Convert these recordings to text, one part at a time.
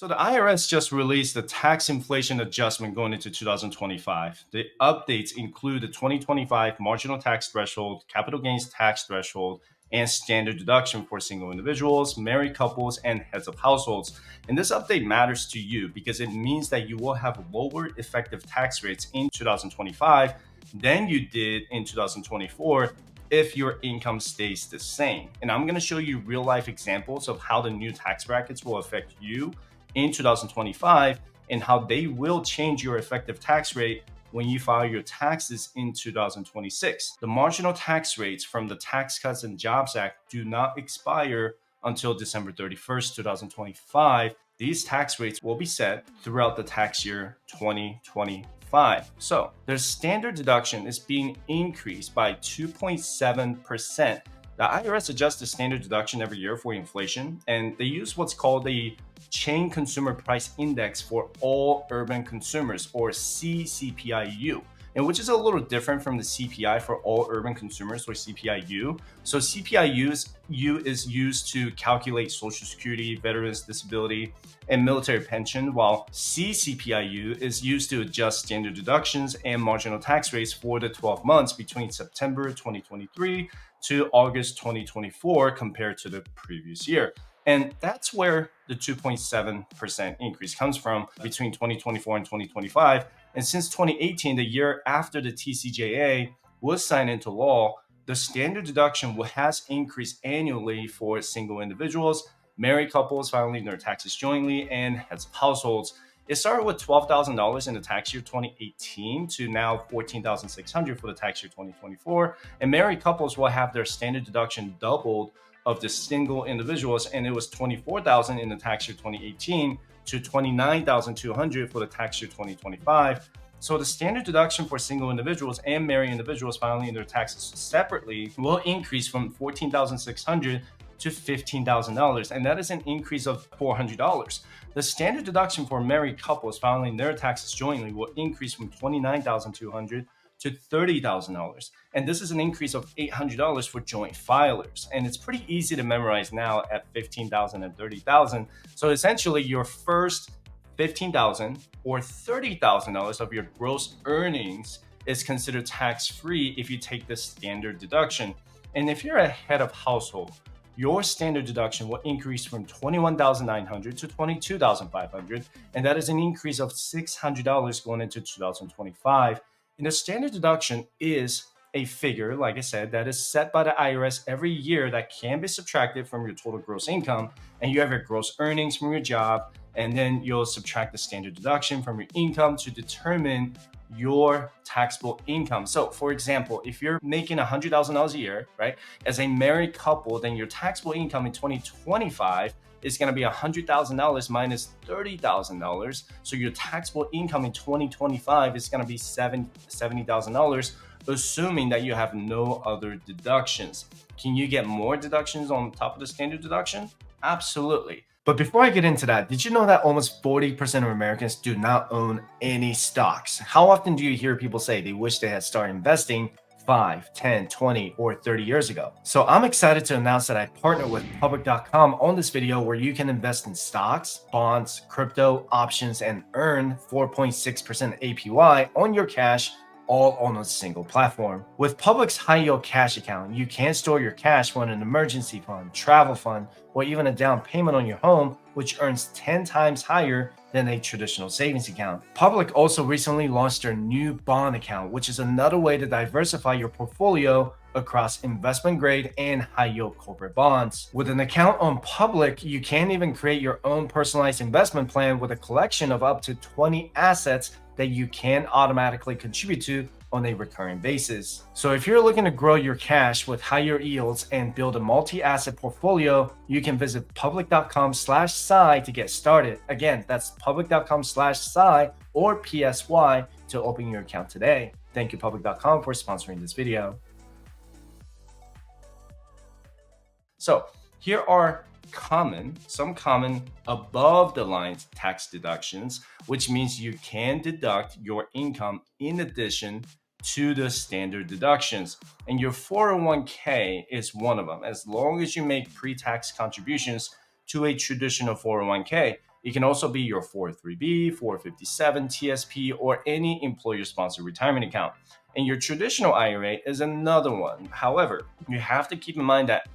So the IRS just released the tax inflation adjustment going into 2025. The updates include the 2025 marginal tax threshold, capital gains tax threshold, and standard deduction for single individuals, married couples, and heads of households. And this update matters to you because it means that you will have lower effective tax rates in 2025 than you did in 2024 if your income stays the same. And I'm going to show you real life examples of how the new tax brackets will affect you in 2025 and how they will change your effective tax rate when you file your taxes in 2026. The marginal tax rates from the Tax Cuts and Jobs Act do not expire until December 31st, 2025. These tax rates will be set throughout the tax year 2025. So their standard deduction is being increased by 2.7%. The IRS adjusts the standard deduction every year for inflation, and they use what's called the Chain Consumer Price Index for all urban consumers, or CCPIU, and which is a little different from the CPI for all urban consumers, or CPIU. So CPIU is used to calculate Social Security, veterans disability, and military pension, while CCPIU is used to adjust standard deductions and marginal tax rates for the 12 months between September 2023 to August 2024 compared to the previous year. And that's where the 2.7% increase comes from between 2024 and 2025. And since 2018, the year after the TCJA was signed into law, the standard deduction has increased annually for single individuals, married couples filing their taxes jointly, and heads of households. It started with $12,000 in the tax year 2018 to now $14,600 for the tax year 2024. And married couples will have their standard deduction doubled of the single individuals, and it was $24,000 in the tax year 2018 to $29,200 for the tax year 2025. So the standard deduction for single individuals and married individuals filing their taxes separately will increase from $14,600 to $15,000, and that is an increase of $400. The standard deduction for married couples filing their taxes jointly will increase from $29,200 to $30,000. And this is an increase of $800 for joint filers. And it's pretty easy to memorize now at $15,000 and $30,000. So essentially your first $15,000 or $30,000 of your gross earnings is considered tax-free if you take the standard deduction. And if you're a head of household, your standard deduction will increase from $21,900 to $22,500. And that is an increase of $600 going into 2025. And the standard deduction is a figure, like I said, that is set by the IRS every year that can be subtracted from your total gross income. And you have your gross earnings from your job, and then you'll subtract the standard deduction from your income to determine your taxable income. So for example, if you're making $100,000 a year, right, as a married couple, then your taxable income in 2025 is going to be $100,000 minus $30,000. So your taxable income in 2025 is going to be $70,000, assuming that you have no other deductions. Can you get more deductions on top of the standard deduction? Absolutely. But before I get into that, did you know that almost 40% of Americans do not own any stocks? How often do you hear people say they wish they had started investing 5, 10, 20, or 30 years ago? So I'm excited to announce that I partnered with public.com on this video where you can invest in stocks, bonds, crypto, options, and earn 4.6% APY on your cash, all on a single platform. With Public's high yield cash account, you can store your cash for an emergency fund, travel fund, or even a down payment on your home, which earns 10 times higher than a traditional savings account. Public also recently launched their new bond account, which is another way to diversify your portfolio across investment grade and high yield corporate bonds. With an account on Public, you can even create your own personalized investment plan with a collection of up to 20 assets that you can automatically contribute to on a recurring basis. So if you're looking to grow your cash with higher yields and build a multi-asset portfolio, you can visit public.com/SCI to get started. Again, that's public.com/SCI or PSY to open your account today. Thank you, public.com, for sponsoring this video. So here are some common above-the-line tax deductions, which means you can deduct your income in addition to the standard deductions. And your 401k is one of them, as long as you make pre-tax contributions to a traditional 401k. It can also be your 403b, 457, TSP, or any employer-sponsored retirement account. And your traditional IRA is another one. However, you have to keep in mind that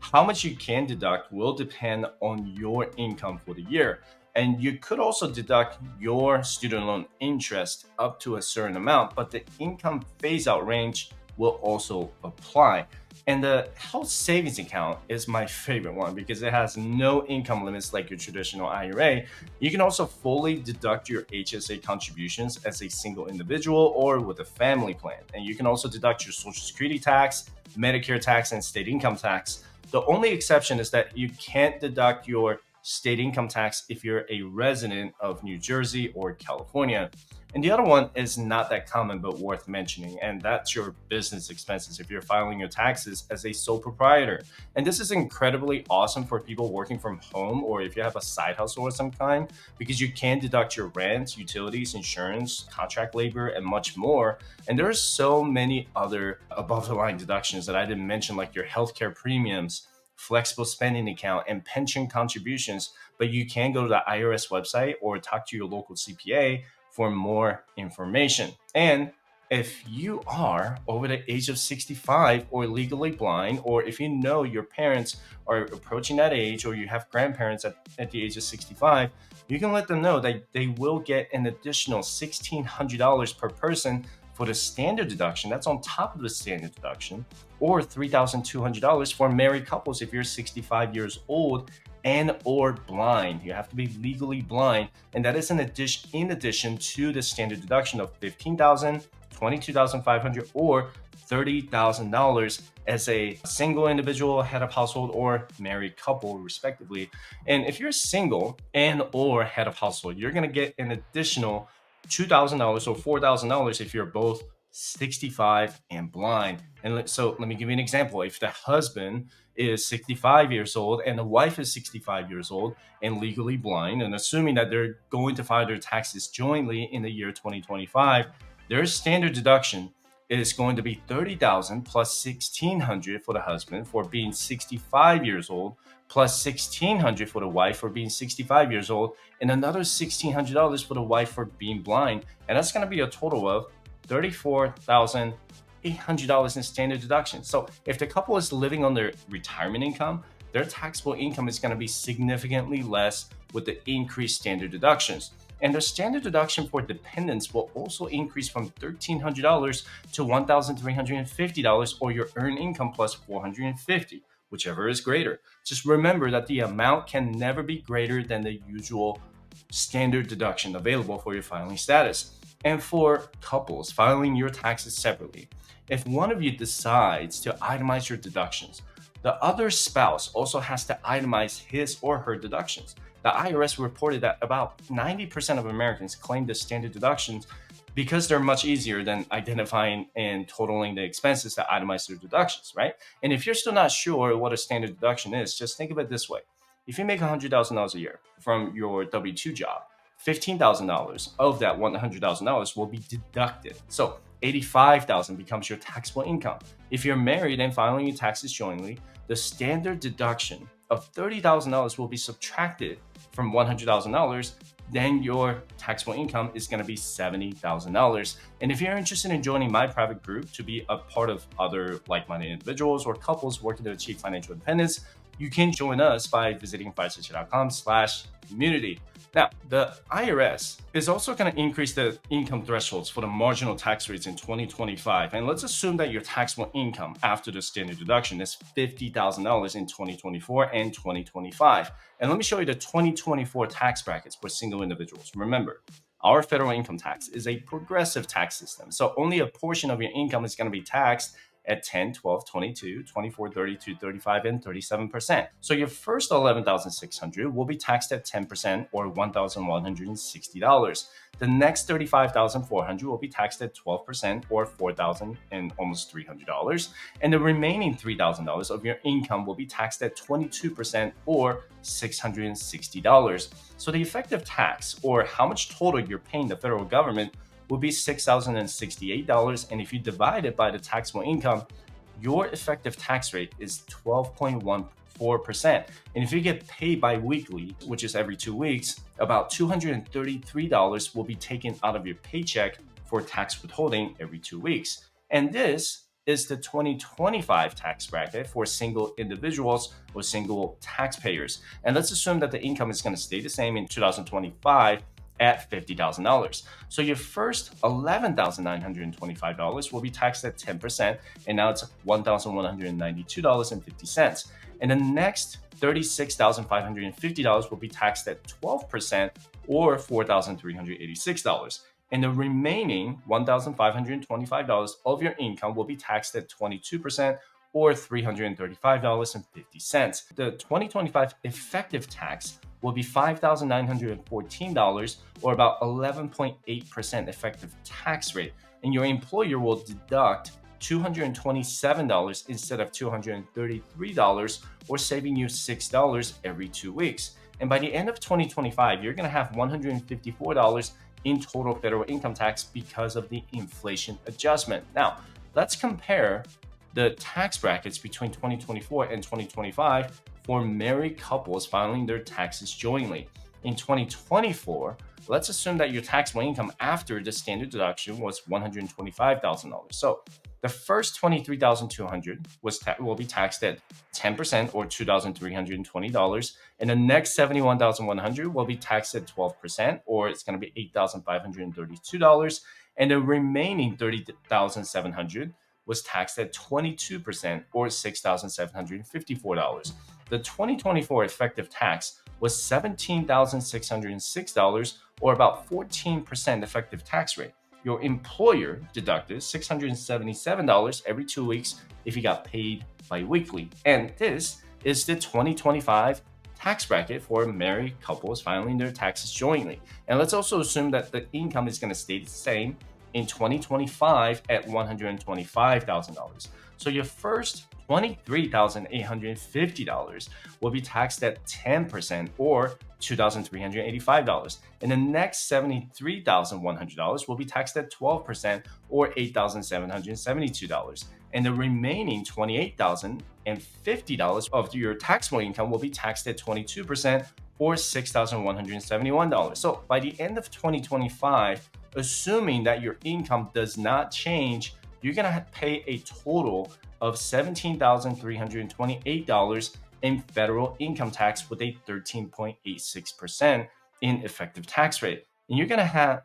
how much you can deduct will depend on your income for the year. And you could also deduct your student loan interest up to a certain amount, but the income phase out range will also apply. And the health savings account is my favorite one because it has no income limits like your traditional IRA. You can also fully deduct your HSA contributions as a single individual or with a family plan. And you can also deduct your Social Security tax, Medicare tax, and state income tax. The only exception is that you can't deduct your state income tax if you're a resident of New Jersey or California. And the other one is not that common but worth mentioning, and that's your business expenses if you're filing your taxes as a sole proprietor. And this is incredibly awesome for people working from home or if you have a side hustle of some kind, because you can deduct your rent, utilities, insurance, contract labor, and much more. And there are so many other above the line deductions that I didn't mention, like your healthcare premiums, flexible spending account, and pension contributions. But you can go to the IRS website or talk to your local CPA for more information. And if you are over the age of 65 or legally blind, or if you know your parents are approaching that age, or you have grandparents at the age of 65, you can let them know that they will get an additional $1,600 per person for the standard deduction. That's on top of the standard deduction, or $3,200 for married couples if you're 65 years old and or blind. You have to be legally blind, and that is in addition to the standard deduction of $15,000, $22,500, or $30,000 as a single individual, head of household, or married couple, respectively. And if you're single and or head of household, you're going to get an additional $2,000 or $4,000 if you're both 65 and blind. And so let me give you an example. If the husband is 65 years old and the wife is 65 years old and legally blind, and assuming that they're going to file their taxes jointly in the year 2025, their standard deduction is going to be $30,000 plus $1,600 for the husband for being 65 years old, plus $1,600 for the wife for being 65 years old, and another $1,600 for the wife for being blind. And that's going to be a total of $34,800 in standard deduction. So if the couple is living on their retirement income, their taxable income is going to be significantly less with the increased standard deductions. And the standard deduction for dependents will also increase from $1,300 to $1,350, or your earned income plus $450, whichever is greater. Just remember that the amount can never be greater than the usual standard deduction available for your filing status. And for couples filing your taxes separately, if one of you decides to itemize your deductions, the other spouse also has to itemize his or her deductions. The IRS reported that about 90% of Americans claim the standard deductions because they're much easier than identifying and totaling the expenses to itemize their deductions, right? And if you're still not sure what a standard deduction is, just think of it this way. If you make $100,000 a year from your W-2 job, $15,000 of that $100,000 will be deducted. So $85,000 becomes your taxable income. If you're married and filing your taxes jointly, the standard deduction of $30,000 will be subtracted from $100,000. Then your taxable income is going to be $70,000. And if you're interested in joining my private group to be a part of other like-minded individuals or couples working to achieve financial independence, you can join us by visiting FIRESIPC.com/community. Now, the IRS is also going to increase the income thresholds for the marginal tax rates in 2025. And let's assume that your taxable income after the standard deduction is $50,000 in 2024 and 2025. And let me show you the 2024 tax brackets for single individuals. Remember, our federal income tax is a progressive tax system. So only a portion of your income is going to be taxed at 10, 12, 22, 24, 32, 35, and 37%. So your first $11,600 will be taxed at 10% or $1,160. The next $35,400 will be taxed at 12% or $4,000 and almost $300. And the remaining $3,000 of your income will be taxed at 22% or $660. So the effective tax, or how much total you're paying the federal government, will be $6,068. And if you divide it by the taxable income, your effective tax rate is 12.1%. 4%. And if you get paid bi-weekly, which is every 2 weeks, about $233 will be taken out of your paycheck for tax withholding every 2 weeks. And this is the 2025 tax bracket for single individuals or single taxpayers. And let's assume that the income is going to stay the same in 2025 at $50,000. So your first $11,925 will be taxed at 10%, and now it's $1,192.50. And the next $36,550 will be taxed at 12%, or $4,386. And the remaining $1,525 of your income will be taxed at 22%, or $335.50. The 2025 effective tax will be $5,914, or about 11.8% effective tax rate. And your employer will deduct $227 instead of $233, or saving you $6 every 2 weeks. And by the end of 2025, you're going to have $154 in total federal income tax because of the inflation adjustment. Now, let's compare the tax brackets between 2024 and 2025 for married couples filing their taxes jointly. In 2024, let's assume that your taxable income after the standard deduction was $125,000. So the first $23,200 will be taxed at 10%, or $2,320, and the next $71,100 will be taxed at 12%, or it's going to be $8,532, and the remaining $30,700 was taxed at 22%, or $6,754. The 2024 effective tax was $17,606, or about 14% effective tax rate. Your employer deducted $677 every 2 weeks if you got paid bi-weekly. And this is the 2025 tax bracket for married couples filing their taxes jointly. And let's also assume that the income is going to stay the same in 2025 at $125,000. So your first $23,850 will be taxed at 10%, or $2,385. And the next $73,100 will be taxed at 12%, or $8,772. And the remaining $28,050 of your taxable income will be taxed at 22%, or $6,171. So by the end of 2025, assuming that your income does not change, you're going to pay a total of $17,328 in federal income tax with a 13.86% in effective tax rate. And you're going to have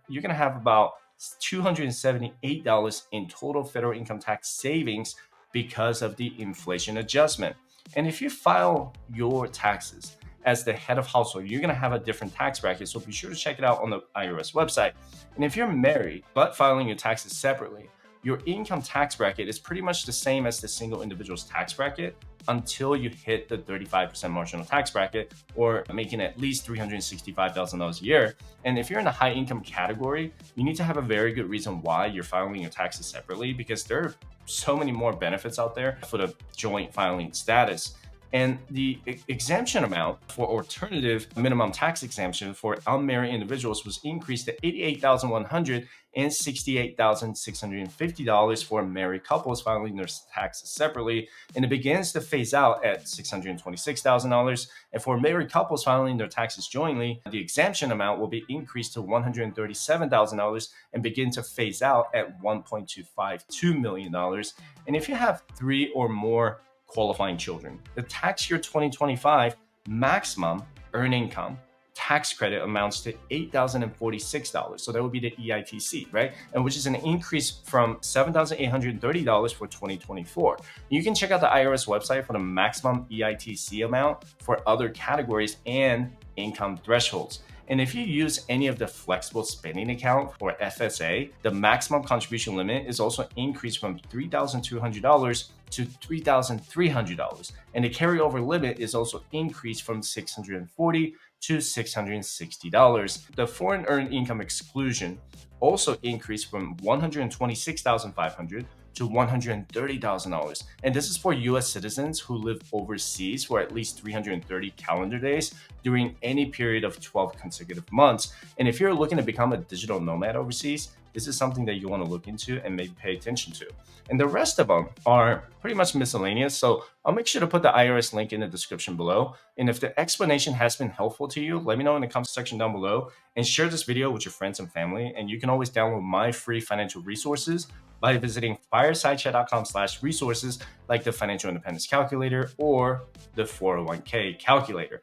about $278 in total federal income tax savings because of the inflation adjustment. And if you file your taxes as the head of household, you're going to have a different tax bracket. So be sure to check it out on the IRS website. And if you're married but filing your taxes separately, your income tax bracket is pretty much the same as the single individual's tax bracket until you hit the 35% marginal tax bracket, or making at least $365,000 a year. And if you're in the high income category, you need to have a very good reason why you're filing your taxes separately, because there are so many more benefits out there for the joint filing status. And the exemption amount for alternative minimum tax exemption for unmarried individuals was increased to $88,100 and $68,650 for married couples filing their taxes separately. And it begins to phase out at $626,000. And for married couples filing their taxes jointly, the exemption amount will be increased to $137,000 and begin to phase out at $1.252 million. And if you have 3 or more qualifying children, the tax year 2025 maximum earned income tax credit amounts to $8,046. So that would be the EITC, right? And which is an increase from $7,830 for 2024. You can check out the IRS website for the maximum EITC amount for other categories and income thresholds. And if you use any of the flexible spending account or FSA, the maximum contribution limit is also increased from $3,200 to $3,300. And the carryover limit is also increased from $640 to $660. The foreign earned income exclusion also increased from $126,500 to $130,000. And this is for US citizens who live overseas for at least 330 calendar days during any period of 12 consecutive months. And if you're looking to become a digital nomad overseas, this is something that you want to look into and maybe pay attention to. And the rest of them are pretty much miscellaneous. So I'll make sure to put the IRS link in the description below. And if the explanation has been helpful to you, let me know in the comment section down below and share this video with your friends and family. And you can always download my free financial resources by visiting firesidechat.com/resources, like the financial independence calculator or the 401k calculator.